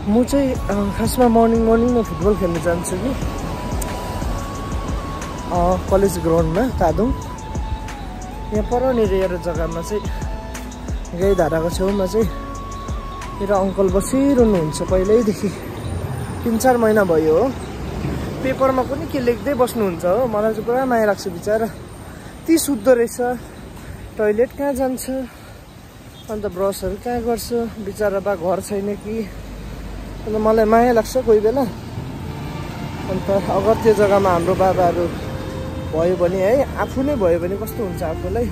म चाहिँ खासमा मर्निङमा फुटबल खेल्न जान्छु कि कलेज ग्राउन्डमा तादोङ। यहाँ परनिर एउटा जग्गामा चाहिँ गाईधाराको छेउमा चाहिँ मेरो अङ्कल बसिरहनुहुन्छ पहिल्यैदेखि 3-4 महिना भयो हो। पेपरमा पनि के लेख्दै बस्नुहुन्छ हो। मलाई चाहिँ पुरा माया लाग्छ बिचरा। ती सुत्दो रहेछ, टोइलेट कहाँ जान्छ, अन्त ब्रसहरू कहाँ गर्छ बिचरा, बा घर छैन कि। अन्त मलाई माया लाग्छ कोही बेला। अन्त अगर त्यो जग्गामा हाम्रो बाबाहरू भयो भने है, आफू नै भयो भने कस्तो हुन्छ आफूलाई।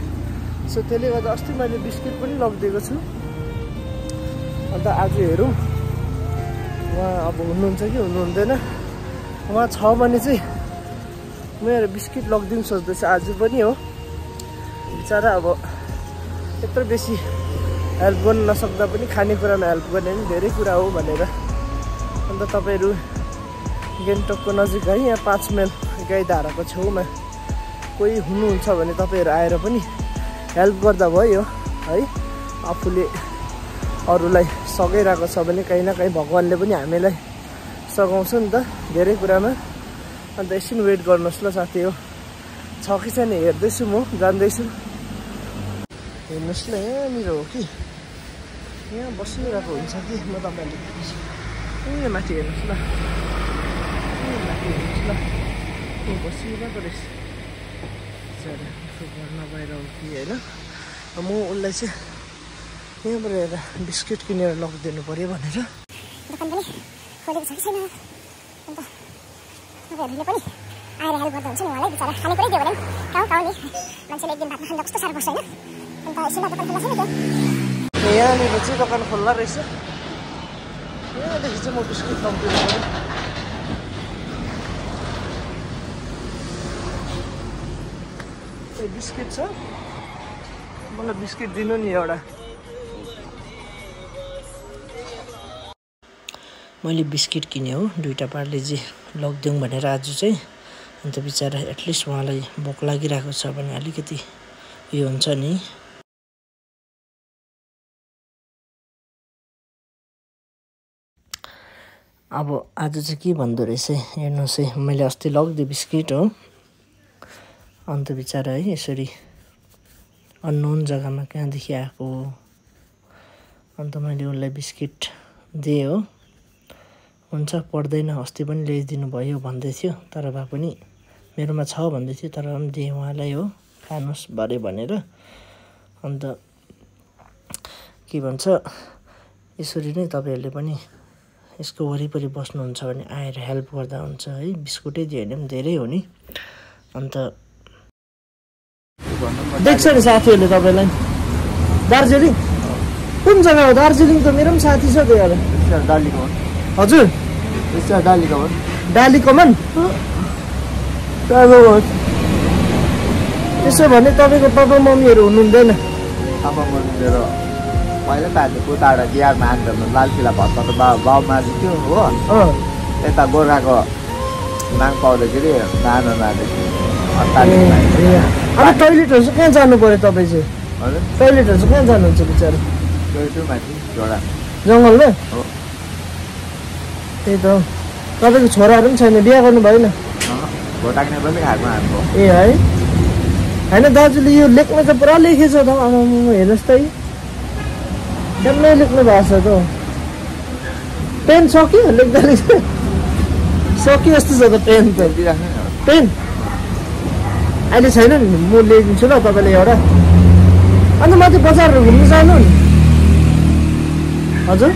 सो त्यसले गर्दा अस्ति मैले बिस्किट पनि लगिदिएको छु। अन्त आज हेरौँ उहाँ अब हुनुहुन्छ कि हुनुहुँदैन। उहाँ छ भने चाहिँ मेरो बिस्किट लगिदिउँ सोच्दैछु आज पनि हो। बिचरा अब यत्रो बेसी हेल्प गर्न नसक्दा पनि खानेकुरामा हेल्प गर्ने पनि धेरै कुरा हो भनेर। अन्त तपाईँहरू गान्तोकको नजिक है, यहाँ 5 माइल गाईधाराको छेउमा कोही हुनुहुन्छ भने तपाईँहरू आएर पनि हेल्प गर्दा भयो है। आफूले अरूलाई सघाइरहेको छ भने कहीँ न कहीँ भगवान्ले पनि हामीलाई सघाउँछ नि त धेरै कुरामा। अन्त एकछिन वेट गर्नुहोस् ल साथी हो, छ कि छैन हेर्दैछु, म जान्दैछु। हेर्नुहोस् न, यहाँनिर हो कि, यहाँ बसिरहेको हुन्छ कि म तपाईँले देख्छु। ए माथि हेर्नुहोस् ल, माथि हेर्नुहोस् ल, बसिरहेको रहेछ बिचरा। घर नभएर हो कि होइन। म उसलाई चाहिँ यहाँबाट एउटा बिस्किट किनेर लगिदिनु पऱ्यो भनेर। दोकान पनि खोलेको छ कि छैन, अन्त तपाईँहरूले पनि आएर हेल्प गर्दा हुन्छ नि उहाँलाई। बिचरा खानेकुरै दियो भने कहाँ नि मान्छेले एक दिन भात नखाँदा कस्तो साह्रो पर्छ होइन। अन्त एकछिनमा दोकान खोल्ला छैन त्यो। यहाँनिर चाहिँ दोकान खोल्ला रहेछ। यहाँदेखि चाहिँ म बिस्किट लगिदिनु पऱ्यो। ए बिस्किट छ, मलाई बिस्किट दिनु नि एउटा। मैले बिस्किट किने हो 2टा पार्लेजी लगिदिउँ भनेर आज चाहिँ। अन्त बिचरा एटलिस्ट उहाँलाई भोक लागिरहेको छ भने अलिकति उयो हुन्छ नि। अब आज चाहिँ के भन्दो रहेछ हेर्नुहोस् है। मैले अस्ति लगिदिएँ बिस्किट हो। अन्त बिचरा है यसरी अननोन जग्गामा कहाँदेखि आएको हो। अन्त मैले उसलाई बिस्किट दिएँ हो। हुन्छ पर्दैन, अस्ति पनि ल्याइदिनु भयो भन्दै थियो, तर भए पनि मेरोमा छ भन्दै थियो, तर पनि दिएँ उहाँलाई हो, खानुहोस् भरे भनेर। अन्त के भन्छ, यसरी नै तपाईँहरूले पनि यसको वरिपरि बस्नुहुन्छ भने आएर हेल्प गर्दा हुन्छ है। बिस्कुटै दियो भने पनि धेरै हो नि। अन्त देख्छ नि साथीहरूले तपाईँलाई दार्जिलिङ कुन जग्गा हो? दार्जिलिङ त मेरो पनि साथी छ त्यो। हजुर डाली कमान। त्यसो भने तपाईँको पापा मम्मीहरू हुनुहुँदैन? पापा मम्मी मेरो पहिला त हामी उताबाट बिहारमा आन्दोलन लालकिला भत्ता त बाउमा थियो हो। यता गोर्खाको नाम पाउँदाखेरि नानो अब टोइलेटहरू चाहिँ कहाँ जानु पऱ्यो तपाईँ चाहिँ? टोइलेटहरू चाहिँ कहाँ जानुहुन्छ बिचरा? जङ्गलमा? त्यही त। तपाईँको छोराहरू पनि छैन, बिहा गर्नु भएन? ए है, होइन दाजुले यो लेख्न त पुरा लेखेछ त। हेर्नुहोस् त, डल्लै लेख्नु भएको छ त। पेन सक्यो लेख्दा लेख्दा सक्यो जस्तो छ त पेन त। पेन अहिले छैन नि, म ल्याइदिन्छु ल तपाईँलाई एउटा। अन्त माथि बजारहरू घुम्नु जानु नि? हजुर